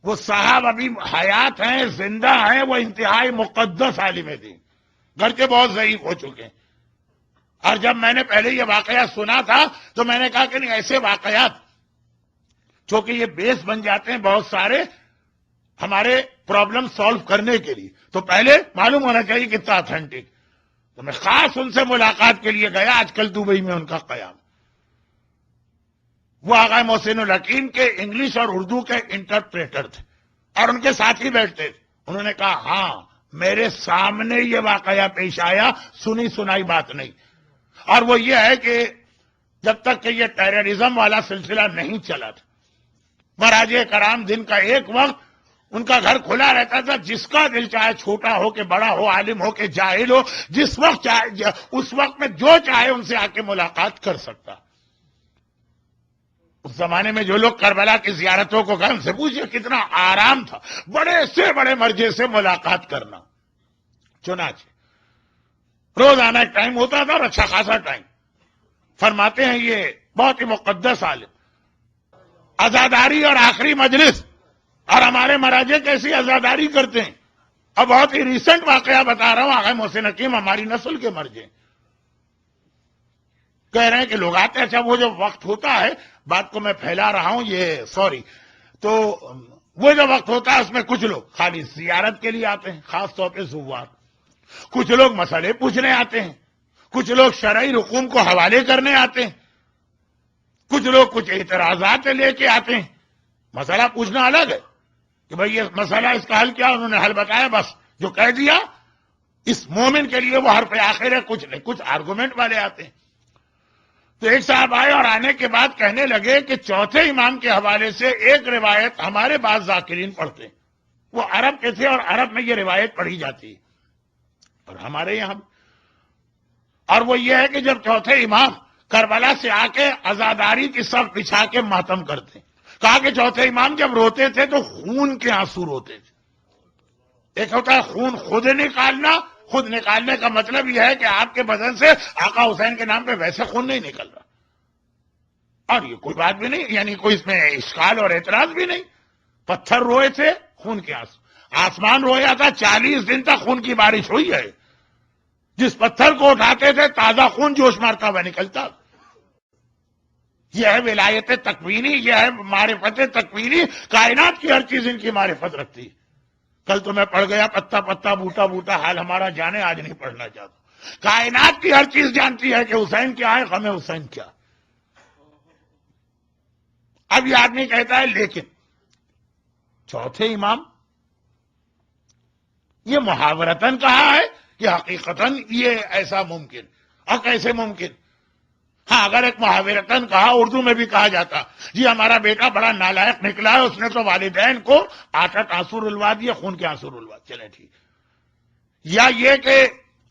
وہ صاحب ابھی حیات ہیں، زندہ ہیں، وہ انتہائی مقدس عالم دین، گرچہ بہت ضعیف ہو چکے ہیں. اور جب میں نے پہلے یہ واقعہ سنا تھا تو میں نے کہا کہ نہیں، ایسے واقعات چونکہ یہ بیس بن جاتے ہیں بہت سارے ہمارے پرابلم سالو کرنے کے لیے، تو پہلے معلوم ہونا چاہیے کتنا اتھینٹک. تو میں خاص ان سے ملاقات کے لیے گیا. آج کل دبئی میں ان کا قیام. وہ آغا محسن الحکیم کے انگلش اور اردو کے انٹرپریٹر تھے اور ان کے ساتھ ہی بیٹھتے تھے. انہوں نے کہا ہاں میرے سامنے یہ واقعہ پیش آیا، سنی سنائی بات نہیں. اور وہ یہ ہے کہ جب تک کہ یہ ٹیررزم والا سلسلہ نہیں چلا تھا، مراجع کرام دن کا ایک وقت ان کا گھر کھلا رہتا تھا. جس کا دل چاہے، چھوٹا ہو کہ بڑا ہو، عالم ہو کہ جاہل ہو، جس وقت چاہے اس وقت میں جو چاہے ان سے آ کے ملاقات کر سکتا. اس زمانے میں جو لوگ کربلا کی زیارتوں کو گئے ان سے پوچھئے کتنا آرام تھا بڑے سے بڑے مرجع سے ملاقات کرنا. چنانچہ روزانہ ایک ٹائم ہوتا تھا اور اچھا خاصا ٹائم. فرماتے ہیں یہ بہت ہی مقدس عالم، عزاداری اور آخری مجلس. اور ہمارے مراجع کیسی عزاداری کرتے ہیں. اب بہت ہی ریسنٹ واقعہ بتا رہا ہوں. آغا محسن حکیم ہماری نسل کے مرجع کہہ رہے ہیں کہ لوگ آتے ہیں. اچھا وہ جو وقت ہوتا ہے، بات کو میں پھیلا رہا ہوں یہ سوری، تو وہ جو وقت ہوتا ہے اس میں کچھ لوگ خالی زیارت کے لیے آتے ہیں، خاص طور پہ زوار. کچھ لوگ مسئلے پوچھنے آتے ہیں، کچھ لوگ شرعی رقوم کو حوالے کرنے آتے ہیں، کچھ لوگ کچھ اعتراضات لے کے آتے ہیں. مسئلہ پوچھنا الگ ہے کہ بھئی یہ مسئلہ اس کا حل کیا، انہوں نے حل بتایا، بس جو کہہ دیا. اس مومن کے لیے وہ حرف آخر ہے، کچھ نہیں. کچھ آرگومنٹ والے آتے ہیں. تو ایک صاحب آئے اور آنے کے بعد کہنے لگے کہ چوتھے امام کے حوالے سے ایک روایت ہمارے بعض ذاکرین پڑھتے ہیں. وہ عرب کے تھے اور عرب میں یہ روایت پڑھی جاتی ہے اور ہمارے یہاں، اور وہ یہ ہے کہ جب چوتھے امام کربلا سے آ کے عزاداری کی صف بچھا کے ماتم کرتے ہیں. کہا کہ چوتھے امام جب روتے تھے تو خون کے آنسو روتے تھے. ایک ہوتا ہے خون خود نکالنا، خود نکالنے کا مطلب یہ ہے کہ آپ کے بدن سے آقا حسین کے نام پہ ویسے خون نہیں نکل رہا، اور یہ کوئی بات بھی نہیں، یعنی کوئی اس میں اشکال اور اعتراض بھی نہیں. پتھر روئے تھے، خون کے آنسو. آسمان رویا تھا، 40 دن تک خون کی بارش ہوئی ہے. جس پتھر کو اٹھاتے تھے تازہ خون جوش مارتا ہوا نکلتا. یہ ہے ولایت تکوینی، یہ ہے معرفت تکوینی. کائنات کی ہر چیز ان کی معرفت رکھتی ہے. کل تو میں پڑھ گیا پتا پتا بوٹا بوٹا حال ہمارا جانے، آج نہیں پڑھنا چاہتا. کائنات کی ہر چیز جانتی ہے کہ حسین کیا ہے، غم حسین کیا. اب یہ آدمی کہتا ہے لیکن چوتھے امام یہ محاورتاً کہا ہے کہ حقیقتاً یہ ایسا ممکن، اور کیسے ممکن؟ ہاں اگر ایک محاورتاً کہا، اردو میں بھی کہا جاتا جی ہمارا بیٹا بڑا نالائق نکلا ہے، اس نے تو والدین کو 8 آنسو رلوا دیے، خون کے آنسو رلوا. چلے ٹھیک. یا یہ کہ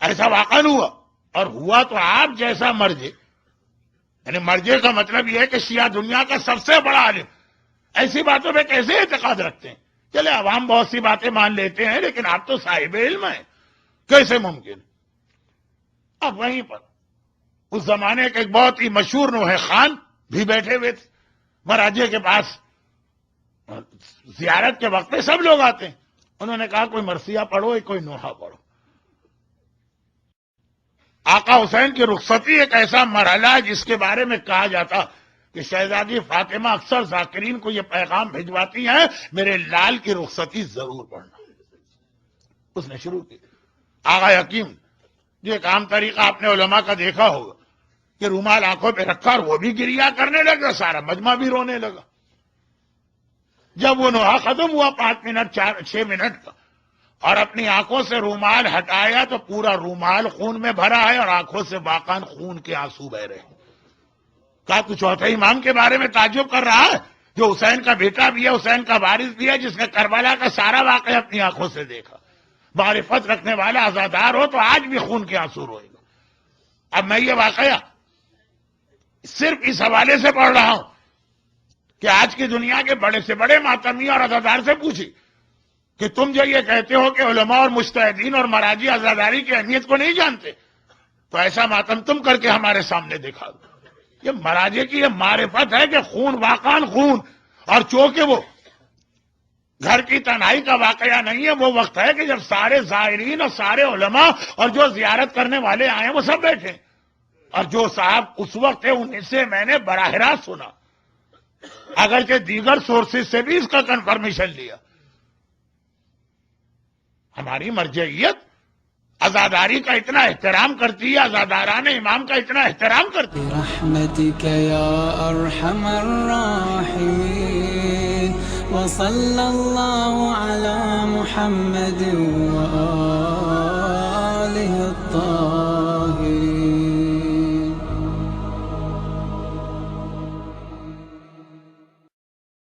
ایسا واقعہ ہوا، اور ہوا تو آپ جیسا مرجع، یعنی مرجع کا مطلب یہ ہے کہ شیعہ دنیا کا سب سے بڑا عالم ایسی باتوں پہ کیسے اعتقاد رکھتے ہیں؟ چلے عوام بہت سی باتیں مان لیتے ہیں لیکن آپ تو صاحب علم ہیں، کیسے ممکن؟ اب وہیں پر اس زمانے کے ایک بہت ہی مشہور نوحہ خان بھی بیٹھے ہوئے تھے مراجع کے پاس. زیارت کے وقت پہ سب لوگ آتے ہیں. انہوں نے کہا کوئی مرثیہ پڑھو، کوئی نوحہ پڑھو. آقا حسین کی رخصتی ایک ایسا مرحلہ ہے جس کے بارے میں کہا جاتا کہ شہزادی فاطمہ اکثر ذاکرین کو یہ پیغام بھجواتی ہیں میرے لال کی رخصتی ضرور پڑھنا. اس نے شروع کی. آغا حکیم یہ ایک عام طریقہ آپ نے علماء کا دیکھا ہوگا کہ رومال آنکھوں پہ رکھا اور وہ بھی گریا کرنے لگا، سارا مجمع بھی رونے لگا. جب وہ نوحہ ختم ہوا 5 منٹ 6 منٹ کا، اور اپنی آنکھوں سے رومال ہٹایا تو پورا رومال خون میں بھرا ہے اور آنکھوں سے باقاً خون کے آنسو بہ رہے ہیں. کہا تو چوتھے امام کے بارے میں تعجب کر رہا ہے جو حسین کا بیٹا بھی ہے، حسین کا وارث بھی ہے، جس نے کربلا کا سارا واقعہ اپنی آنکھوں سے دیکھا. معرفت رکھنے والا عزادار ہو تو آج بھی خون کے آنسو روئے گا. اب میں یہ واقعہ صرف اس حوالے سے پڑھ رہا ہوں کہ آج کی دنیا کے بڑے سے بڑے ماتمی اور عزادار سے پوچھی کہ تم جو یہ کہتے ہو کہ علماء اور مجتہدین اور مراجع عزاداری کی اہمیت کو نہیں جانتے، تو ایسا ماتم تم کر کے ہمارے سامنے دکھا دو. یہ مراجع کی یہ معرفت ہے کہ خون واقعاً خون، اور چونکہ وہ گھر کی تنہائی کا واقعہ نہیں ہے، وہ وقت ہے کہ جب سارے زائرین اور سارے علماء اور جو زیارت کرنے والے آئے ہیں وہ سب بیٹھے، اور جو صاحب اس وقت ہے ان سے میں نے براہ راست سنا، اگرچہ دیگر سورسز سے بھی اس کا کنفرمیشن لیا۔ ہماری مرجعیت عزاداری کا اتنا احترام کرتی ہے، عزاداران امام کا اتنا احترام کرتی ہے۔ برحمتك يا أرحم الراحمين وصلى الله على محمد وآله الطاهرين